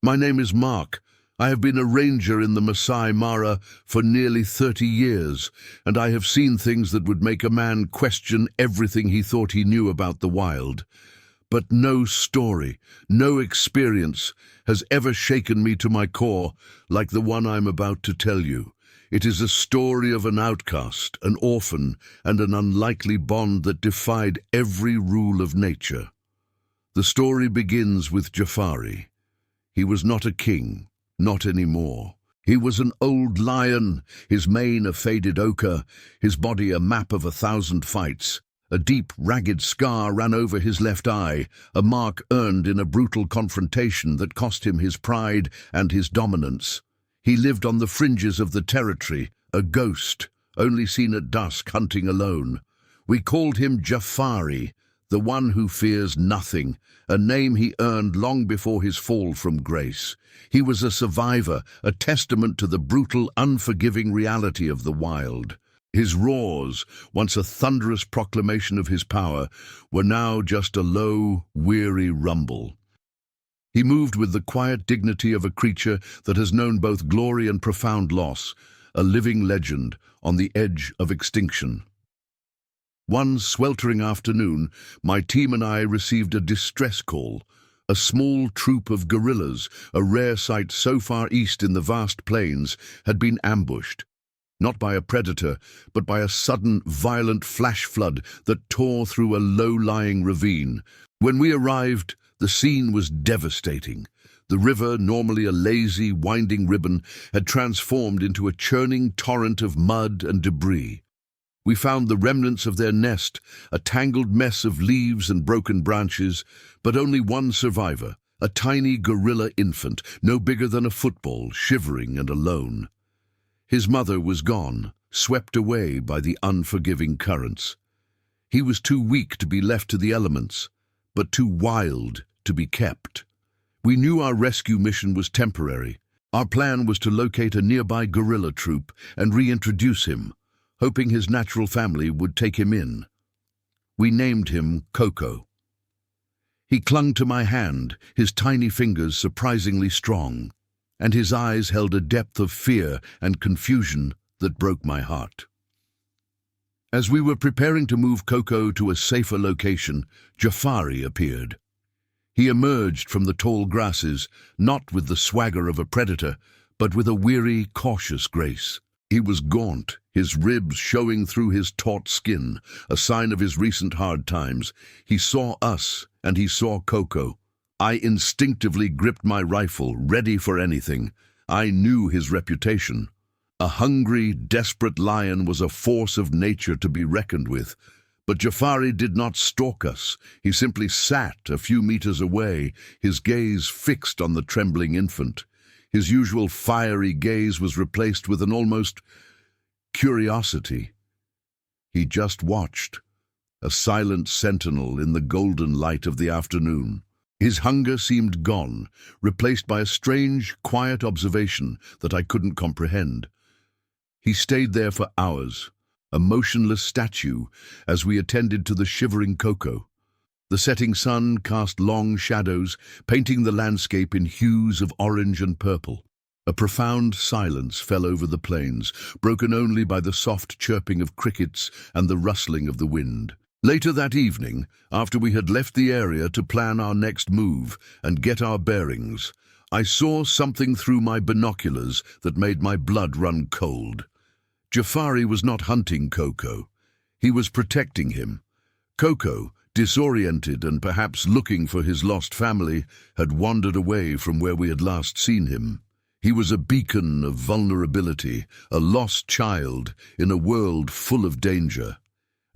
My name is Mark. I have been a ranger in the Masai Mara for nearly 30 years, and I have seen things that would make a man question everything he thought he knew about the wild. But no story, no experience has ever shaken me to my core like the one I'm about to tell you. It is a story of an outcast, an orphan, and an unlikely bond that defied every rule of nature. The story begins with Jafari. He was not a king, not anymore. He was an old lion, his mane a faded ochre, his body a map of 1,000 fights. A deep, ragged scar ran over his left eye, a mark earned in a brutal confrontation that cost him his pride and his dominance. He lived on the fringes of the territory, a ghost, only seen at dusk hunting alone. We called him Jafari, the one who fears nothing, a name he earned long before his fall from grace. He was a survivor, a testament to the brutal, unforgiving reality of the wild. His roars, once a thunderous proclamation of his power, were now just a low, weary rumble. He moved with the quiet dignity of a creature that has known both glory and profound loss, a living legend on the edge of extinction. One sweltering afternoon, my team and I received a distress call. A small troop of gorillas, a rare sight so far east in the vast plains, had been ambushed. Not by a predator, but by a sudden, violent flash flood that tore through a low-lying ravine. When we arrived, the scene was devastating. The river, normally a lazy, winding ribbon, had transformed into a churning torrent of mud and debris. We found the remnants of their nest, a tangled mess of leaves and broken branches, but only one survivor, a tiny gorilla infant, no bigger than a football, shivering and alone. His mother was gone, swept away by the unforgiving currents. He was too weak to be left to the elements, but too wild to be kept. We knew our rescue mission was temporary. Our plan was to locate a nearby gorilla troop and reintroduce him, hoping his natural family would take him in. We named him Coco. He clung to my hand, his tiny fingers surprisingly strong, and his eyes held a depth of fear and confusion that broke my heart. As we were preparing to move Coco to a safer location, Jafari appeared. He emerged from the tall grasses, not with the swagger of a predator, but with a weary, cautious grace. He was gaunt, his ribs showing through his taut skin, a sign of his recent hard times. He saw us, and he saw Coco. I instinctively gripped my rifle, ready for anything. I knew his reputation. A hungry, desperate lion was a force of nature to be reckoned with. But Jafari did not stalk us. He simply sat a few meters away, his gaze fixed on the trembling infant. His usual fiery gaze was replaced with an almost curiosity. He just watched, a silent sentinel in the golden light of the afternoon. His hunger seemed gone, replaced by a strange, quiet observation that I couldn't comprehend. He stayed there for hours, a motionless statue, as we attended to the shivering Coco. The setting sun cast long shadows, painting the landscape in hues of orange and purple. A profound silence fell over the plains, broken only by the soft chirping of crickets and the rustling of the wind. Later that evening, after we had left the area to plan our next move and get our bearings, I saw something through my binoculars that made my blood run cold. Jafari was not hunting Coco. He was protecting him. Coco, disoriented and perhaps looking for his lost family, had wandered away from where we had last seen him. He was a beacon of vulnerability, a lost child in a world full of danger.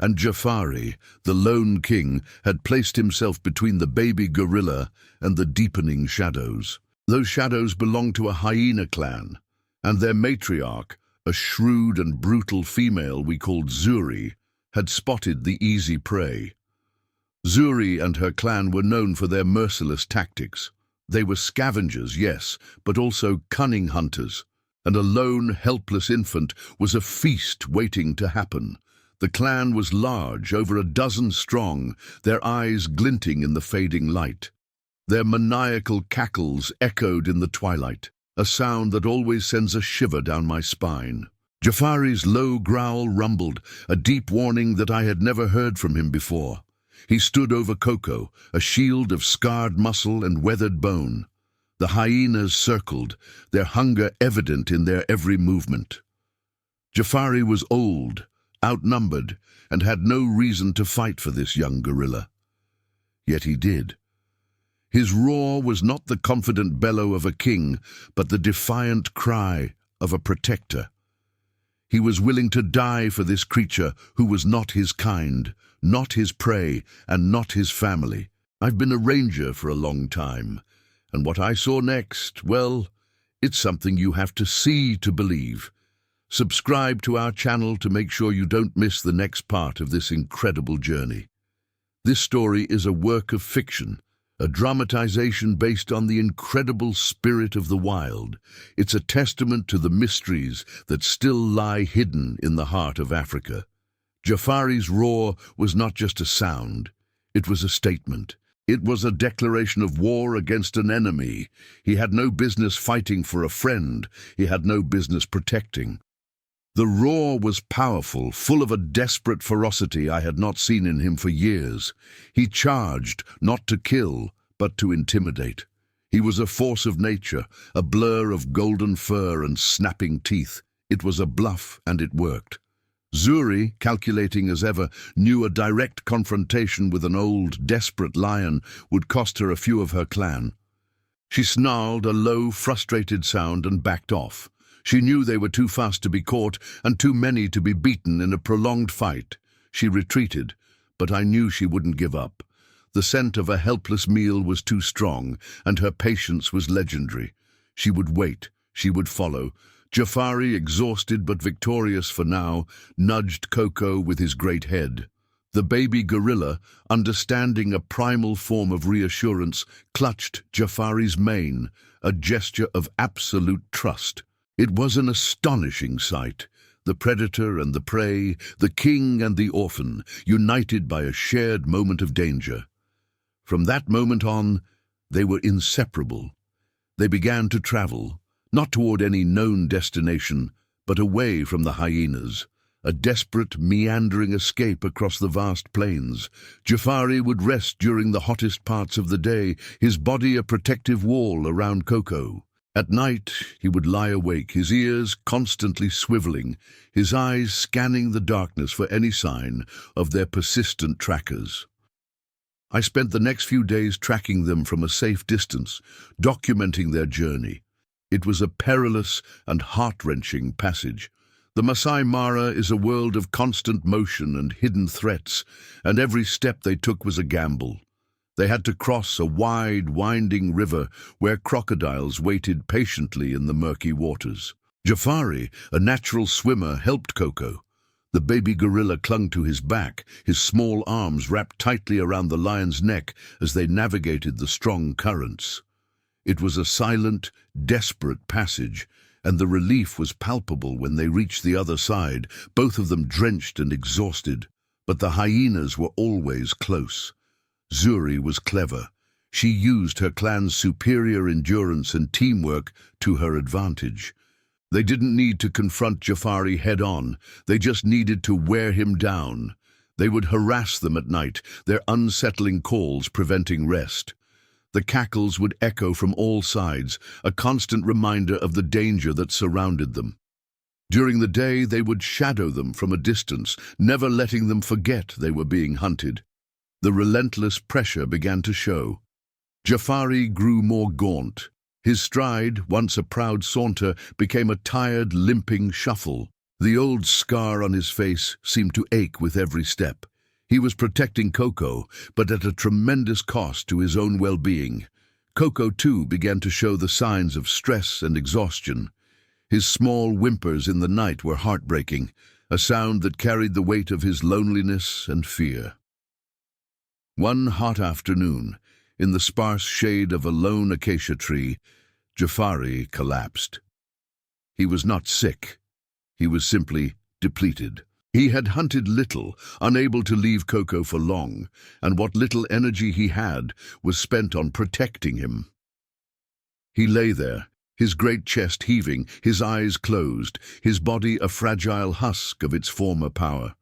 And Jafari, the lone king, had placed himself between the baby gorilla and the deepening shadows. Those shadows belonged to a hyena clan, and their matriarch, a shrewd and brutal female we called Zuri, had spotted the easy prey. Zuri and her clan were known for their merciless tactics. They were scavengers, yes, but also cunning hunters, and a lone, helpless infant was a feast waiting to happen. The clan was large, over a dozen strong, their eyes glinting in the fading light. Their maniacal cackles echoed in the twilight, a sound that always sends a shiver down my spine. Jafari's low growl rumbled, a deep warning that I had never heard from him before. He stood over Coco, a shield of scarred muscle and weathered bone. The hyenas circled, their hunger evident in their every movement. Jafari was old, outnumbered, and had no reason to fight for this young gorilla. Yet he did. His roar was not the confident bellow of a king, but the defiant cry of a protector. He was willing to die for this creature who was not his kind, not his prey, and not his family. I've been a ranger for a long time, and what I saw next, well, it's something you have to see to believe. Subscribe to our channel to make sure you don't miss the next part of this incredible journey. This story is a work of fiction, a dramatization based on the incredible spirit of the wild. It's a testament to the mysteries that still lie hidden in the heart of Africa. Jafari's roar was not just a sound, it was a statement. It was a declaration of war against an enemy. He had no business fighting for a friend. He had no business protecting. The roar was powerful, full of a desperate ferocity I had not seen in him for years. He charged, not to kill, but to intimidate. He was a force of nature, a blur of golden fur and snapping teeth. It was a bluff, and it worked. Zuri, calculating as ever, knew a direct confrontation with an old, desperate lion would cost her a few of her clan. She snarled a low, frustrated sound and backed off. She knew they were too fast to be caught and too many to be beaten in a prolonged fight. She retreated, but I knew she wouldn't give up. The scent of a helpless meal was too strong, and her patience was legendary. She would wait, she would follow. Jafari, exhausted but victorious for now, nudged Coco with his great head. The baby gorilla, understanding a primal form of reassurance, clutched Jafari's mane, a gesture of absolute trust. It was an astonishing sight. The predator and the prey, the king and the orphan, united by a shared moment of danger. From that moment on, they were inseparable. They began to travel, not toward any known destination, but away from the hyenas, a desperate, meandering escape across the vast plains. Jafari would rest during the hottest parts of the day, his body a protective wall around Coco. At night, he would lie awake, his ears constantly swiveling, his eyes scanning the darkness for any sign of their persistent trackers. I spent the next few days tracking them from a safe distance, documenting their journey. It was a perilous and heart-wrenching passage. The Masai Mara is a world of constant motion and hidden threats, and every step they took was a gamble. They had to cross a wide, winding river where crocodiles waited patiently in the murky waters. Jafari, a natural swimmer, helped Coco. The baby gorilla clung to his back, his small arms wrapped tightly around the lion's neck as they navigated the strong currents. It was a silent, desperate passage, and the relief was palpable when they reached the other side, both of them drenched and exhausted. But the hyenas were always close. Zuri was clever. She used her clan's superior endurance and teamwork to her advantage. They didn't need to confront Jafari head-on. They just needed to wear him down. They would harass them at night, their unsettling calls preventing rest. The cackles would echo from all sides, a constant reminder of the danger that surrounded them. During the day, they would shadow them from a distance, never letting them forget they were being hunted. The relentless pressure began to show. Jafari grew more gaunt. His stride, once a proud saunter, became a tired, limping shuffle. The old scar on his face seemed to ache with every step. He was protecting Coco, but at a tremendous cost to his own well-being. Coco, too, began to show the signs of stress and exhaustion. His small whimpers in the night were heartbreaking, a sound that carried the weight of his loneliness and fear. One hot afternoon, in the sparse shade of a lone acacia tree, Jafari collapsed. He was not sick. He was simply depleted. He had hunted little, unable to leave Coco for long, and what little energy he had was spent on protecting him. He lay there, his great chest heaving, his eyes closed, his body a fragile husk of its former power.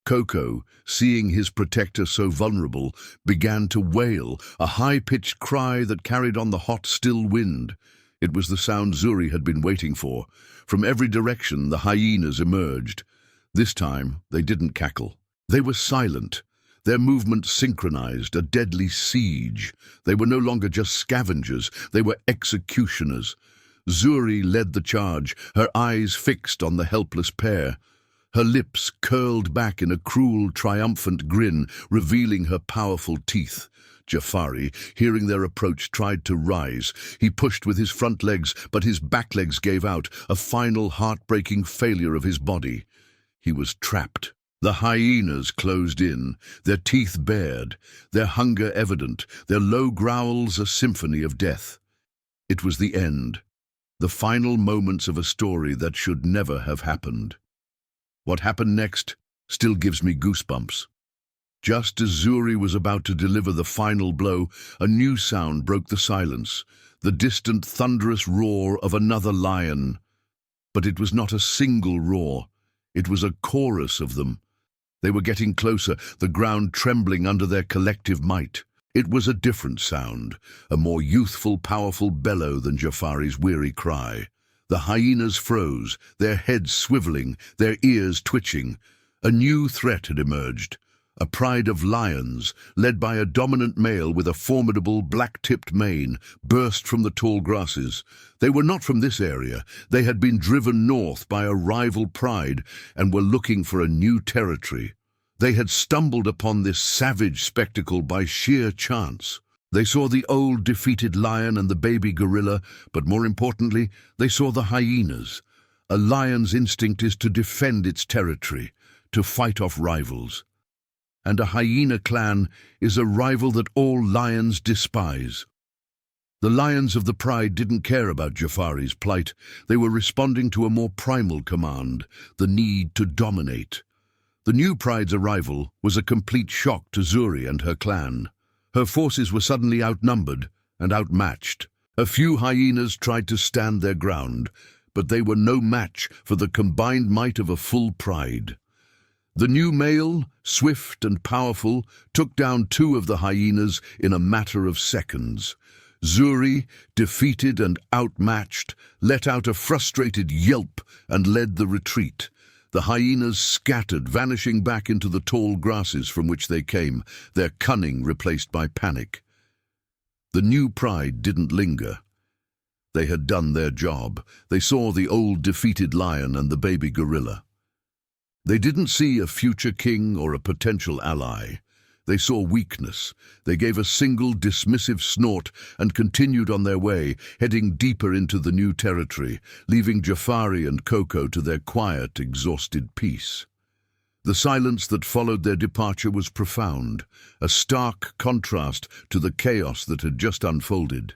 Coco, seeing his protector so vulnerable, began to wail, a high-pitched cry that carried on the hot, still wind. It was the sound Zuri had been waiting for. From every direction the hyenas emerged. This time they didn't cackle. They were silent, their movements synchronized, a deadly siege. They were no longer just scavengers, they were executioners. Zuri led the charge, her eyes fixed on the helpless pair. Her lips curled back in a cruel, triumphant grin, revealing her powerful teeth. Jafari, hearing their approach, tried to rise. He pushed with his front legs, but his back legs gave out, a final heartbreaking failure of his body. He was trapped. The hyenas closed in, their teeth bared, their hunger evident, their low growls a symphony of death. It was the end, the final moments of a story that should never have happened. What happened next still gives me goosebumps. Just as Zuri was about to deliver the final blow, a new sound broke the silence, the distant thunderous roar of another lion. But it was not a single roar. It was a chorus of them. They were getting closer, the ground trembling under their collective might. It was a different sound, a more youthful, powerful bellow than Jafari's weary cry. The hyenas froze, their heads swiveling, their ears twitching. A new threat had emerged. A pride of lions, led by a dominant male with a formidable black-tipped mane, burst from the tall grasses. They were not from this area. They had been driven north by a rival pride and were looking for a new territory. They had stumbled upon this savage spectacle by sheer chance. They saw the old defeated lion and the baby gorilla, but more importantly, they saw the hyenas. A lion's instinct is to defend its territory, to fight off rivals. And a hyena clan is a rival that all lions despise. The lions of the pride didn't care about Jafari's plight. They were responding to a more primal command, the need to dominate. The new pride's arrival was a complete shock to Zuri and her clan. Her forces were suddenly outnumbered and outmatched. A few hyenas tried to stand their ground, but they were no match for the combined might of a full pride. The new male, swift and powerful, took down two of the hyenas in a matter of seconds. Zuri, defeated and outmatched, let out a frustrated yelp and led the retreat. The hyenas scattered, vanishing back into the tall grasses from which they came, their cunning replaced by panic. The new pride didn't linger. They had done their job. They saw the old defeated lion and the baby gorilla. They didn't see a future king or a potential ally. They saw weakness. They gave a single dismissive snort and continued on their way, heading deeper into the new territory, leaving Jafari and Coco to their quiet, exhausted peace. The silence that followed their departure was profound, a stark contrast to the chaos that had just unfolded.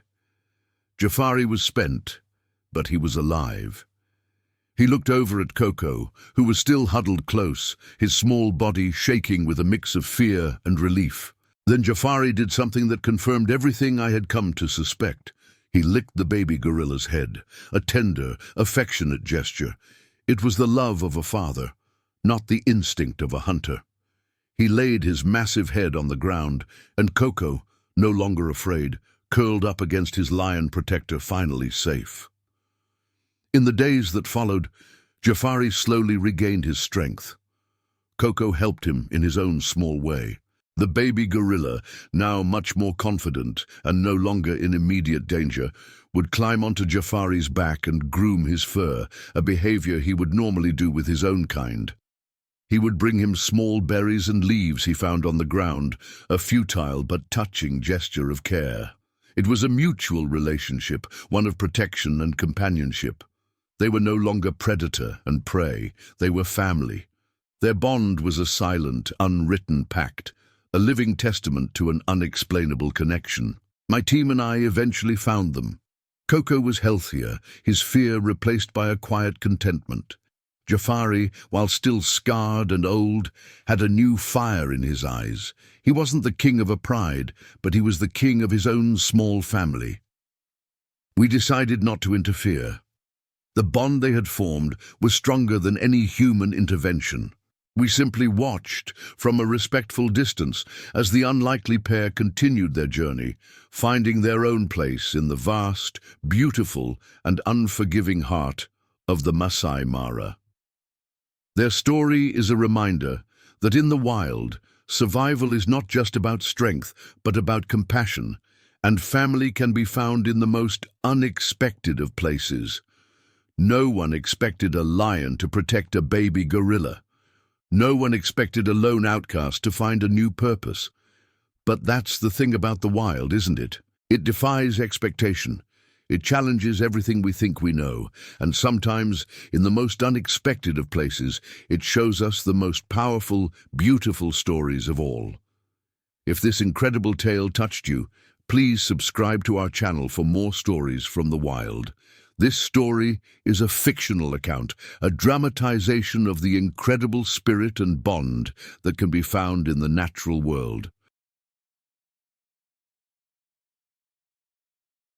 Jafari was spent, but he was alive. He looked over at Coco, who was still huddled close, his small body shaking with a mix of fear and relief. Then Jafari did something that confirmed everything I had come to suspect. He licked the baby gorilla's head, a tender, affectionate gesture. It was the love of a father, not the instinct of a hunter. He laid his massive head on the ground, and Coco, no longer afraid, curled up against his lion protector, finally safe. In the days that followed, Jafari slowly regained his strength. Coco helped him in his own small way. The baby gorilla, now much more confident and no longer in immediate danger, would climb onto Jafari's back and groom his fur, a behavior he would normally do with his own kind. He would bring him small berries and leaves he found on the ground, a futile but touching gesture of care. It was a mutual relationship, one of protection and companionship. They were no longer predator and prey, they were family. Their bond was a silent, unwritten pact, a living testament to an unexplainable connection. My team and I eventually found them. Coco was healthier, his fear replaced by a quiet contentment. Jafari, while still scarred and old, had a new fire in his eyes. He wasn't the king of a pride, but he was the king of his own small family. We decided not to interfere. The bond they had formed was stronger than any human intervention. We simply watched from a respectful distance as the unlikely pair continued their journey, finding their own place in the vast, beautiful, and unforgiving heart of the Masai Mara. Their story is a reminder that in the wild, survival is not just about strength, but about compassion, and family can be found in the most unexpected of places. No one expected a lion to protect a baby gorilla. No one expected a lone outcast to find a new purpose. But that's the thing about the wild, isn't it? It defies expectation. It challenges everything we think we know, and sometimes, in the most unexpected of places, it shows us the most powerful, beautiful stories of all. If this incredible tale touched you, please subscribe to our channel for more stories from the wild. This story is a fictional account, a dramatization of the incredible spirit and bond that can be found in the natural world.